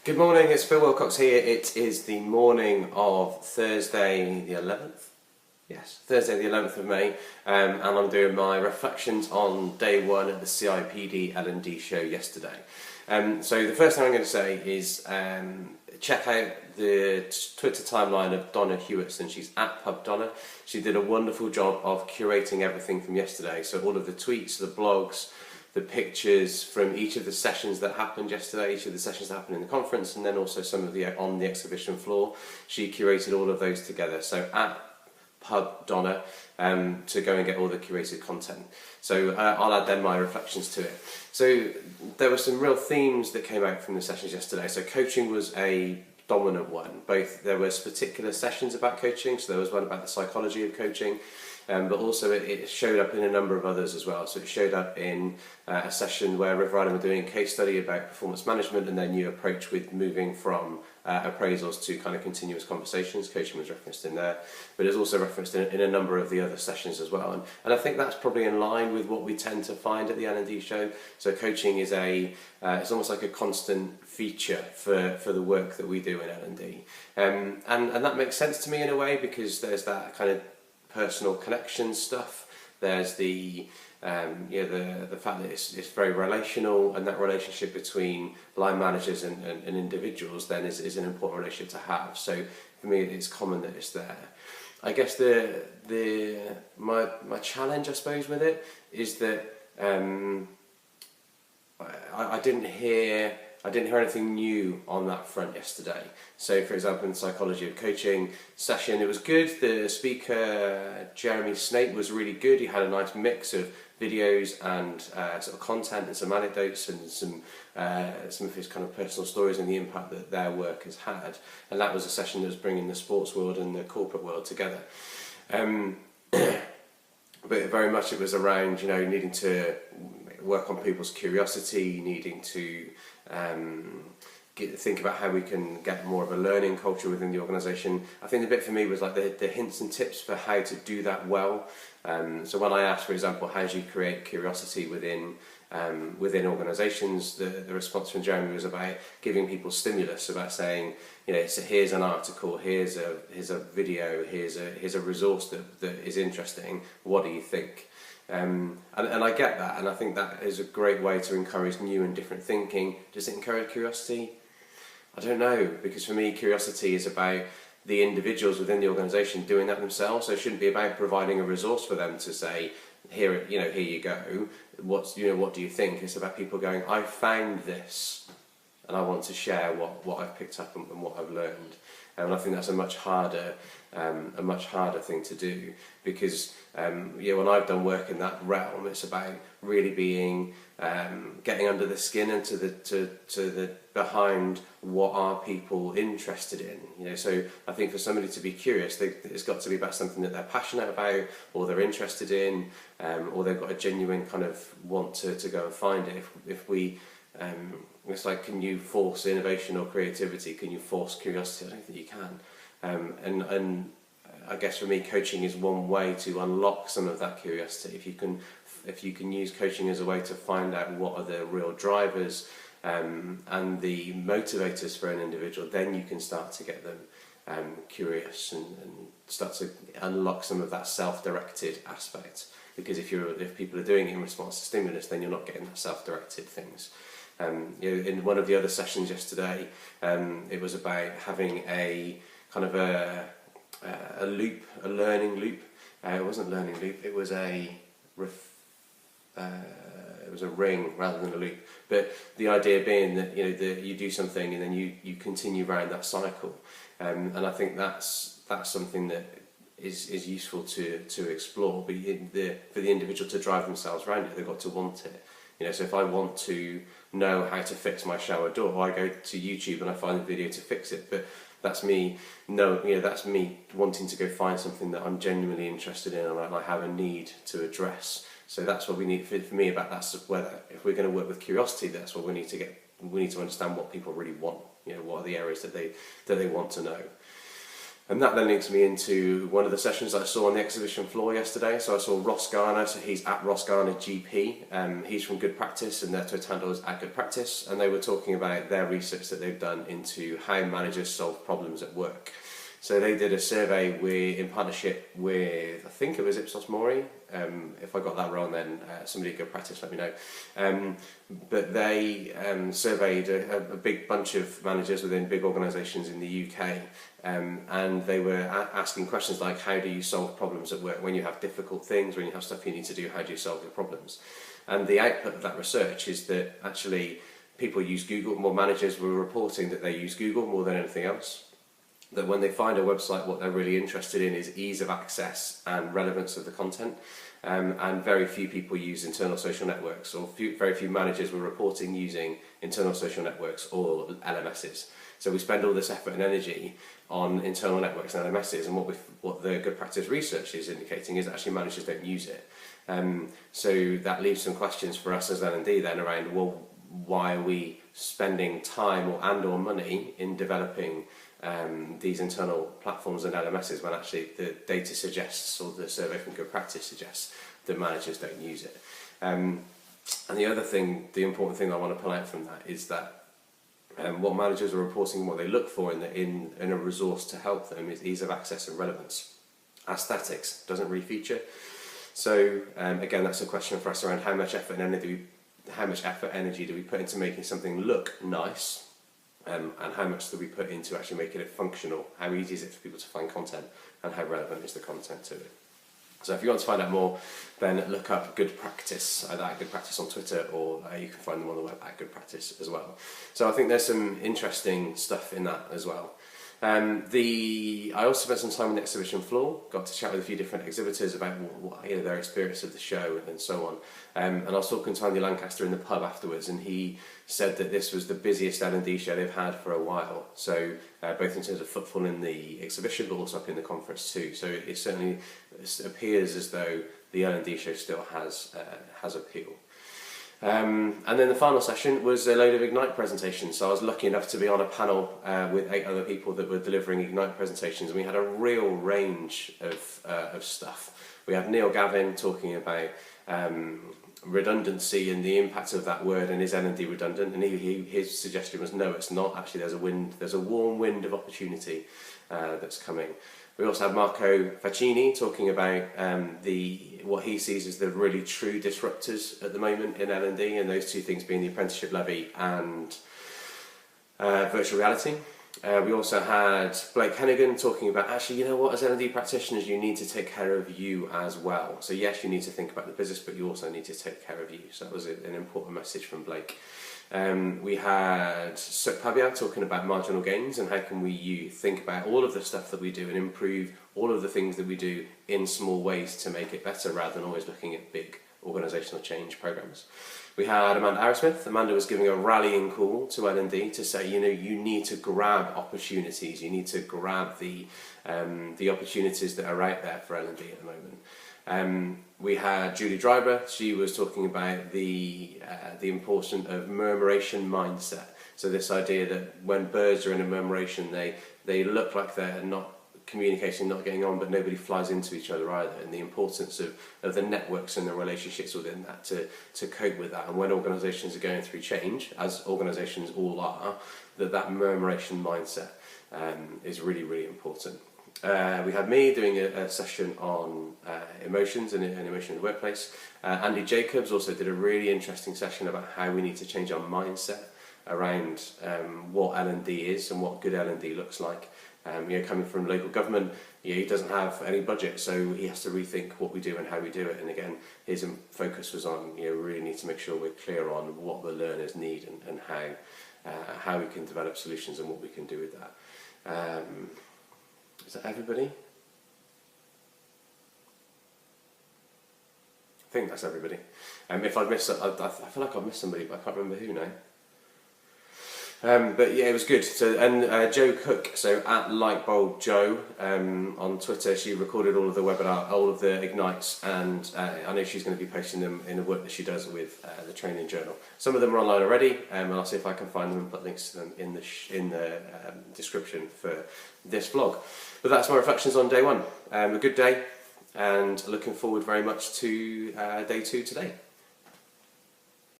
Good morning, it's Phil Wilcox here. It is the morning of Thursday the 11th. Yes, Thursday the 11th of May, and I'm doing my reflections on day one of the cipd-ldshow yesterday. So the first thing I'm going to say is check out the Twitter timeline of Donna Hewitson. She's at Pub Donna. She did a wonderful job of curating everything from yesterday. So all of the tweets, the blogs, the pictures from each of the sessions that happened yesterday, each of the sessions that happened in the conference, and then also some of the on the exhibition floor. She curated all of those together. So at Pub Donna to go and get all the curated content. So I'll add then my reflections to it. So there were some real themes that came out from the sessions yesterday. So coaching was a dominant one. There was particular sessions about coaching. So there was one about the psychology of coaching. But also it showed up in a number of others as well. So it showed up in a session where River Island were doing a case study about performance management and their new approach with moving from appraisals to kind of continuous conversations. Coaching was referenced in there, but it's also referenced in a number of the other sessions as well. And I think that's probably in line with what we tend to find at the L&D show. So coaching is it's almost like a constant feature for the work that we do in L&D. And that makes sense to me in a way, because there's that kind of personal connection stuff. There's the fact that it's very relational, and that relationship between line managers and individuals then is an important relationship to have. So for me, it's common that it's there. I guess my challenge, I suppose, with it is that I didn't hear anything new on that front yesterday. So, for example, in the psychology of coaching session, it was good. The speaker, Jeremy Snape, was really good. He had a nice mix of videos and sort of content and some anecdotes and some of his kind of personal stories and the impact that their work has had. And that was a session that was bringing the sports world and the corporate world together. But very much it was around, needing to work on people's curiosity, needing to think about how we can get more of a learning culture within the organisation. I think the bit for me was like the hints and tips for how to do that well. So when I asked, for example, how do you create curiosity within organisations, the response from Jeremy was about giving people stimulus, about saying, so here's an article, here's a video, here's a resource that is interesting. What do you think? And I get that, and I think that is a great way to encourage new and different thinking. Does it encourage curiosity? I don't know, because for me curiosity is about the individuals within the organisation doing that themselves. So it shouldn't be about providing a resource for them to say, here you go. What do you think? It's about people going, I found this, and I want to share what I've picked up and what I've learned. And I think that's a much harder thing to do, because when I've done work in that realm, it's about really being getting under the skin and to the behind what are people interested in. So I think for somebody to be curious, it's got to be about something that they're passionate about, or they're interested in, or they've got a genuine kind of want to go and find it. If we it's like, can you force innovation or creativity? Can you force curiosity? I don't think you can. And I guess for me, coaching is one way to unlock some of that curiosity. If you can use coaching as a way to find out what are the real drivers and the motivators for an individual, then you can start to get them curious and start to unlock some of that self-directed aspect. Because if people are doing it in response to stimulus, then you're not getting that self-directed things. In one of the other sessions yesterday, it was about having a kind of a learning loop. It wasn't a learning loop. It was a ring rather than a loop. But the idea being that you do something and then you continue around that cycle. And I think that's something that is useful to explore. But for the individual to drive themselves around it, they've got to want it. So if I want to know how to fix my shower door, I go to YouTube and I find a video to fix it. But that's me that's me wanting to go find something that I'm genuinely interested in and I have a need to address. So that's what we need for me about that. Whether if we're going to work with curiosity, that's what we need to understand what people really want. What are the areas that they want to know. And that then links me into one of the sessions that I saw on the exhibition floor yesterday. So I saw Ross Garner, so he's at Ross Garner GP. He's from Good Practice, and their Twitter handle is at Good Practice. And they were talking about their research that they've done into how managers solve problems at work. So they did a survey in partnership with, I think it was Ipsos Mori. If I got that wrong, then somebody at Good Practice let me know. But they surveyed a big bunch of managers within big organisations in the UK, and they were asking questions like, how do you solve problems at work? When you have difficult things, when you have stuff you need to do, how do you solve your problems? And the output of that research is that actually people use Google. More managers were reporting that they use Google more than anything else. That when they find a website, what they're really interested in is ease of access and relevance of the content. And very few people use internal social networks, or very few managers were reporting using internal social networks or LMSs. So we spend all this effort and energy on internal networks and LMSs, and what the Good Practice research is indicating is actually managers don't use it. So that leaves some questions for us as L&D then around, well, why are we spending time or money in developing these internal platforms and LMSs when actually the data suggests, or the survey from Good Practice suggests, that managers don't use it. And the other thing, the important thing I want to pull out from that is that what managers are reporting, what they look for in a resource to help them is ease of access and relevance. Aesthetics doesn't really feature. So again, that's a question for us around how much effort and energy do we put into making something look nice, and how much do we put into actually making it functional? How easy is it for people to find content, and how relevant is the content to it? So if you want to find out more, then look up Good Practice, either at Good Practice on Twitter, or you can find them on the web at Good Practice as well. So I think there's some interesting stuff in that as well. I also spent some time on the exhibition floor, got to chat with a few different exhibitors about their experience of the show and so on. And I was talking to Andy Lancaster in the pub afterwards, and he said that this was the busiest L&D show they've had for a while. So both in terms of footfall in the exhibition, but also up in the conference too. So it certainly appears as though the L&D show still has appeal. And then the final session was a load of Ignite presentations. So I was lucky enough to be on a panel with 8 other people that were delivering Ignite presentations, and we had a real range of stuff. We had Neil Gavin talking about redundancy and the impact of that word, and is L&D redundant? And his suggestion was no, it's not. Actually, there's a warm wind of opportunity that's coming. We also had Marco Faccini talking about what he sees as the really true disruptors at the moment in L&D, and those two things being the apprenticeship levy and virtual reality. We also had Blake Hennigan talking about, actually, you know what, as L&D practitioners, you need to take care of you as well. So yes, you need to think about the business, but you also need to take care of you. So that was an important message from Blake. We had Suk Pabia talking about marginal gains and how can we think about all of the stuff that we do and improve all of the things that we do in small ways to make it better, rather than always looking at big organisational change programmes. We had Amanda Arrowsmith. Amanda was giving a rallying call to L&D to say, you need to grab opportunities, you need to grab the opportunities that are out there for L&D at the moment. We had Julie Dryber. She was talking about the importance of murmuration mindset. So this idea that when birds are in a murmuration, they look like they're not communicating, not getting on, but nobody flies into each other either, and the importance of the networks and the relationships within that to cope with that. And when organisations are going through change, as organisations all are, that murmuration mindset is really, really important. We had me doing a session on emotions and emotion in the workplace. Andy Jacobs also did a really interesting session about how we need to change our mindset around what L&D is and what good L&D looks like. Coming from local government, he doesn't have any budget, so he has to rethink what we do and how we do it. And again, his focus was on, we really need to make sure we're clear on what the learners need and how we can develop solutions and what we can do with that. Is that everybody? I think that's everybody. If I've missed, I feel like I've missed somebody, but I can't remember who now. But yeah, it was good. So, and Jo Cook, so at lightbulbjoe on Twitter, she recorded all of the webinar, all of the ignites, and I know she's going to be posting them in the work that she does with the training journal. Some of them are online already, and I'll see if I can find them and put links to them in the description for this vlog. But that's my reflections on day one. A good day, and looking forward very much to day 2 today.